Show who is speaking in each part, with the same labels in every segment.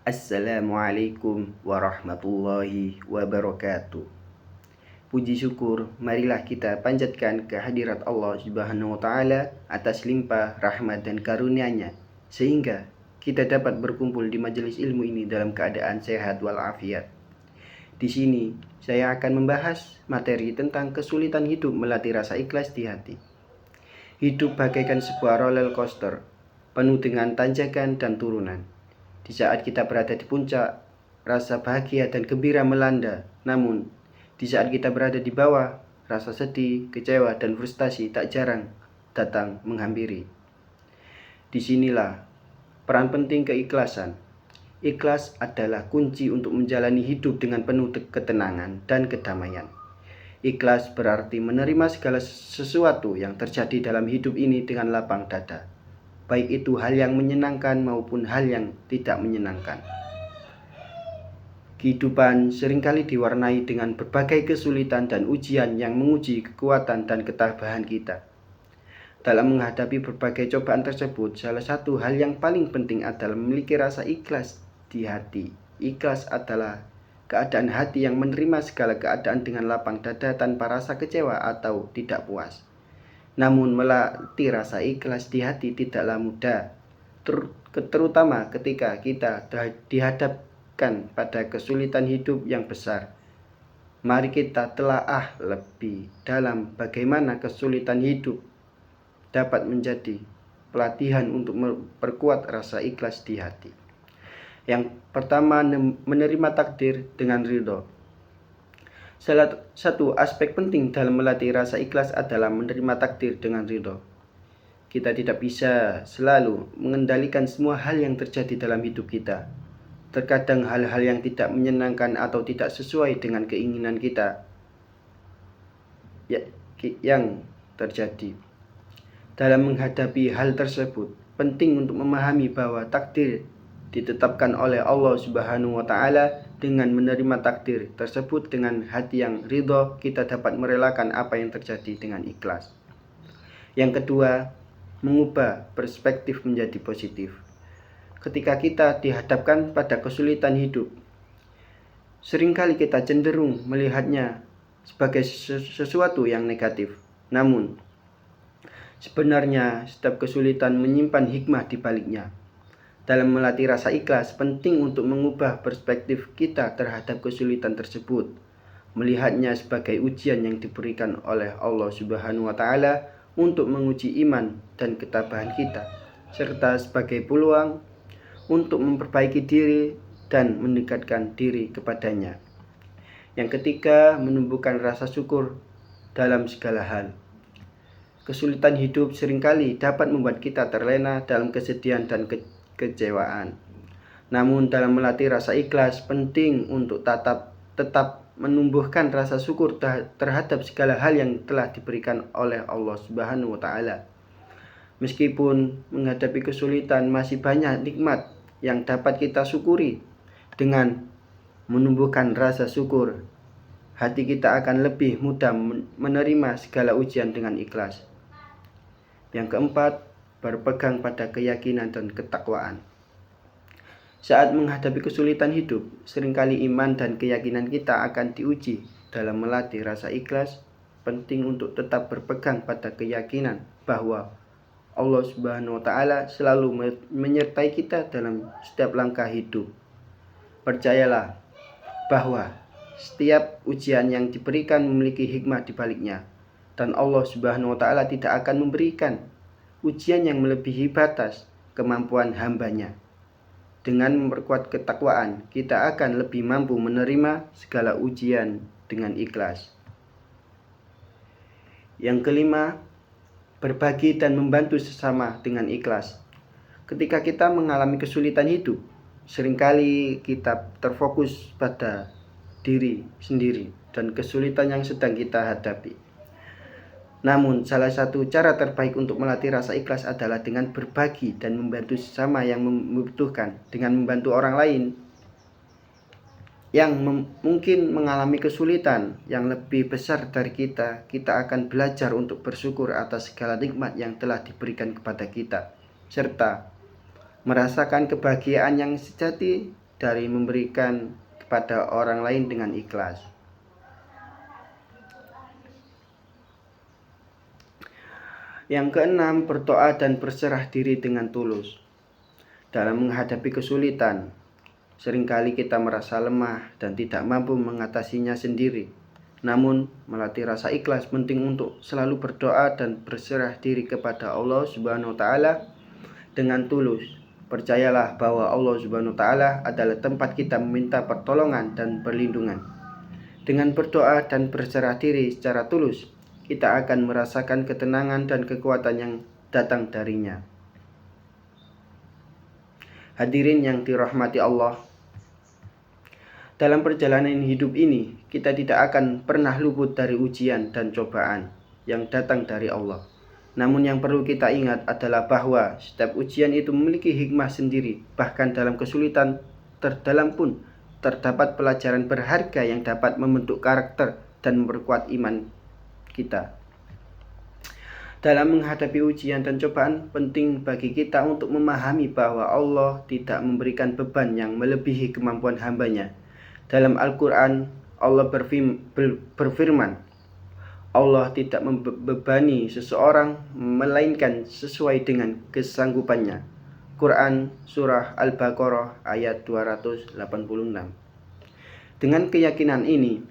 Speaker 1: Assalamualaikum warahmatullahi wabarakatuh. Puji syukur marilah kita panjatkan kehadirat Allah Subhanahu wa taala atas limpah rahmat dan karunia-Nya sehingga kita dapat berkumpul di majelis ilmu ini dalam keadaan sehat walafiat. Di sini saya akan membahas materi tentang kesulitan hidup melatih rasa ikhlas di hati. Hidup bagaikan sebuah roller coaster, penuh dengan tanjakan dan turunan. Di saat kita berada di puncak, rasa bahagia dan gembira melanda. Namun, di saat kita berada di bawah, rasa sedih, kecewa, dan frustasi tak jarang datang menghampiri. Disinilah peran penting keikhlasan. Ikhlas adalah kunci untuk menjalani hidup dengan penuh ketenangan dan kedamaian. Ikhlas berarti menerima segala sesuatu yang terjadi dalam hidup ini dengan lapang dada, baik itu hal yang menyenangkan maupun hal yang tidak menyenangkan. Kehidupan seringkali diwarnai dengan berbagai kesulitan dan ujian yang menguji kekuatan dan ketabahan kita. Dalam menghadapi berbagai cobaan tersebut, salah satu hal yang paling penting adalah memiliki rasa ikhlas di hati. Ikhlas adalah keadaan hati yang menerima segala keadaan dengan lapang dada tanpa rasa kecewa atau tidak puas. Namun melatih rasa ikhlas di hati tidaklah mudah, terutama ketika kita dihadapkan pada kesulitan hidup yang besar. Mari kita telaah lebih dalam bagaimana kesulitan hidup dapat menjadi pelatihan untuk memperkuat rasa ikhlas di hati. Yang pertama, menerima takdir dengan ridho. Salah satu aspek penting dalam melatih rasa ikhlas adalah menerima takdir dengan ridho. Kita tidak bisa selalu mengendalikan semua hal yang terjadi dalam hidup kita. Terkadang hal-hal yang tidak menyenangkan atau tidak sesuai dengan keinginan kita yang terjadi. Dalam menghadapi hal tersebut, penting untuk memahami bahwa takdir ditetapkan oleh Allah Subhanahu wa taala. Dengan menerima takdir tersebut dengan hati yang ridho, kita dapat merelakan apa yang terjadi dengan ikhlas. Yang kedua, mengubah perspektif menjadi positif. Ketika kita dihadapkan pada kesulitan hidup, seringkali kita cenderung melihatnya sebagai sesuatu yang negatif. Namun, sebenarnya setiap kesulitan menyimpan hikmah di baliknya. Dalam melatih rasa ikhlas, penting untuk mengubah perspektif kita terhadap kesulitan tersebut, melihatnya sebagai ujian yang diberikan oleh Allah Subhanahu wa taala untuk menguji iman dan ketabahan kita, serta sebagai peluang untuk memperbaiki diri dan mendekatkan diri kepadanya. Yang ketiga, menumbuhkan rasa syukur dalam segala hal. Kesulitan hidup seringkali dapat membuat kita terlena dalam kesedihan dan kecewaan. Namun dalam melatih rasa ikhlas, penting untuk tetap menumbuhkan rasa syukur terhadap segala hal yang telah diberikan oleh Allah Subhanahu wa taala. Meskipun menghadapi kesulitan, masih banyak nikmat yang dapat kita syukuri. Dengan menumbuhkan rasa syukur, hati kita akan lebih mudah menerima segala ujian dengan ikhlas. Yang keempat, berpegang pada keyakinan dan ketakwaan. Saat menghadapi kesulitan hidup, seringkali iman dan keyakinan kita akan diuji. Dalam melatih rasa ikhlas, penting untuk tetap berpegang pada keyakinan bahwa Allah Subhanahu wa taala selalu menyertai kita dalam setiap langkah hidup. Percayalah bahwa setiap ujian yang diberikan memiliki hikmah di baliknya, dan Allah Subhanahu wa taala tidak akan memberikan ujian yang melebihi batas kemampuan hambanya. Dengan memperkuat ketakwaan, kita akan lebih mampu menerima segala ujian dengan ikhlas. Yang kelima, berbagi dan membantu sesama dengan ikhlas. Ketika kita mengalami kesulitan hidup, seringkali kita terfokus pada diri sendiri dan kesulitan yang sedang kita hadapi. Namun, salah satu cara terbaik untuk melatih rasa ikhlas adalah dengan berbagi dan membantu sesama yang membutuhkan. Dengan membantu orang lain yang mungkin mengalami kesulitan yang lebih besar dari kita, kita akan belajar untuk bersyukur atas segala nikmat yang telah diberikan kepada kita, serta merasakan kebahagiaan yang sejati dari memberikan kepada orang lain dengan ikhlas. Yang keenam, berdoa dan berserah diri dengan tulus. Dalam menghadapi kesulitan, seringkali kita merasa lemah dan tidak mampu mengatasinya sendiri. Namun, melatih rasa ikhlas penting untuk selalu berdoa dan berserah diri kepada Allah Subhanahu wa taala dengan tulus. Percayalah bahwa Allah Subhanahu wa taala adalah tempat kita meminta pertolongan dan perlindungan. Dengan berdoa dan berserah diri secara tulus, kita akan merasakan ketenangan dan kekuatan yang datang darinya. Hadirin yang dirahmati Allah, dalam perjalanan hidup ini, kita tidak akan pernah luput dari ujian dan cobaan yang datang dari Allah. Namun yang perlu kita ingat adalah bahwa setiap ujian itu memiliki hikmah sendiri. Bahkan dalam kesulitan terdalam pun terdapat pelajaran berharga yang dapat membentuk karakter dan memperkuat iman kita. Dalam menghadapi ujian dan cobaan, penting bagi kita untuk memahami bahwa Allah tidak memberikan beban yang melebihi kemampuan hambanya. Dalam Al-Quran, Allah berfirman, Allah tidak membebani seseorang melainkan sesuai dengan kesanggupannya. Quran Surah Al-Baqarah ayat 286. Dengan keyakinan ini,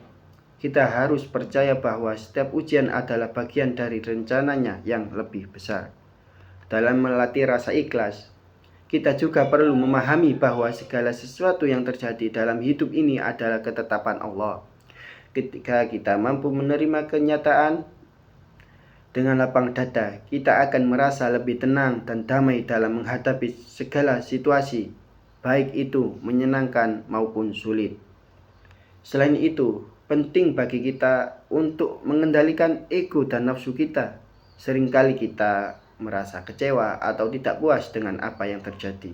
Speaker 1: kita harus percaya bahwa setiap ujian adalah bagian dari rencananya yang lebih besar. Dalam melatih rasa ikhlas, kita juga perlu memahami bahwa segala sesuatu yang terjadi dalam hidup ini adalah ketetapan Allah. Ketika kita mampu menerima kenyataan dengan lapang dada, kita akan merasa lebih tenang dan damai dalam menghadapi segala situasi, baik itu menyenangkan maupun sulit. Selain itu, penting bagi kita untuk mengendalikan ego dan nafsu kita. Seringkali kita merasa kecewa atau tidak puas dengan apa yang terjadi.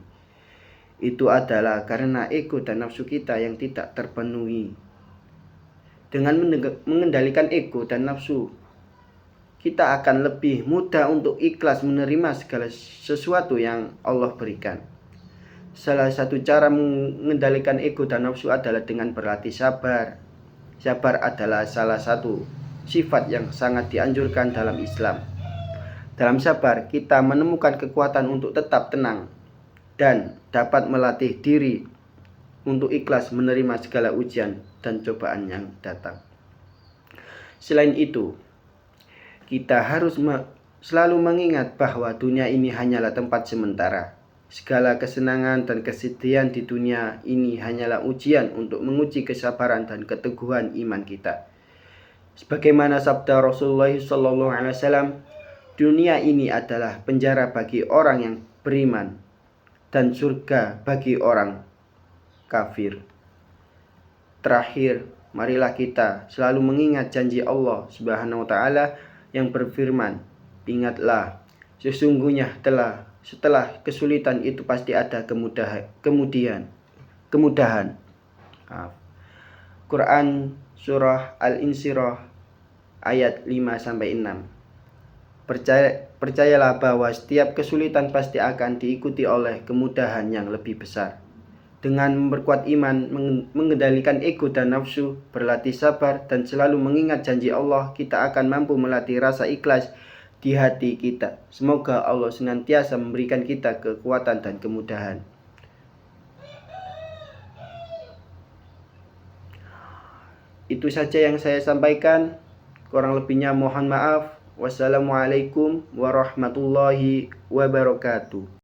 Speaker 1: Itu adalah karena ego dan nafsu kita yang tidak terpenuhi. Dengan mengendalikan ego dan nafsu, kita akan lebih mudah untuk ikhlas menerima segala sesuatu yang Allah berikan. Salah satu cara mengendalikan ego dan nafsu adalah dengan berlatih sabar. Sabar adalah salah satu sifat yang sangat dianjurkan dalam Islam. Dalam sabar, kita menemukan kekuatan untuk tetap tenang dan dapat melatih diri untuk ikhlas menerima segala ujian dan cobaan yang datang. Selain itu, kita harus selalu mengingat bahwa dunia ini hanyalah tempat sementara. Segala kesenangan dan kesedihan di dunia ini hanyalah ujian untuk menguji kesabaran dan keteguhan iman kita. Sebagaimana sabda Rasulullah SAW, dunia ini adalah penjara bagi orang yang beriman dan surga bagi orang kafir. Terakhir, marilah kita selalu mengingat janji Allah Subhanahu wa taala yang berfirman, "Ingatlah, sesungguhnya setelah kesulitan itu pasti ada kemudahan. Quran Surah Al-Insyirah ayat 5-6. Percayalah bahwa setiap kesulitan pasti akan diikuti oleh kemudahan yang lebih besar. Dengan memperkuat iman, mengendalikan ego dan nafsu, berlatih sabar, dan selalu mengingat janji Allah, kita akan mampu melatih rasa ikhlas di hati kita. Semoga Allah senantiasa memberikan kita kekuatan dan kemudahan. Itu saja yang saya sampaikan. Kurang lebihnya mohon maaf. Wassalamualaikum warahmatullahi wabarakatuh.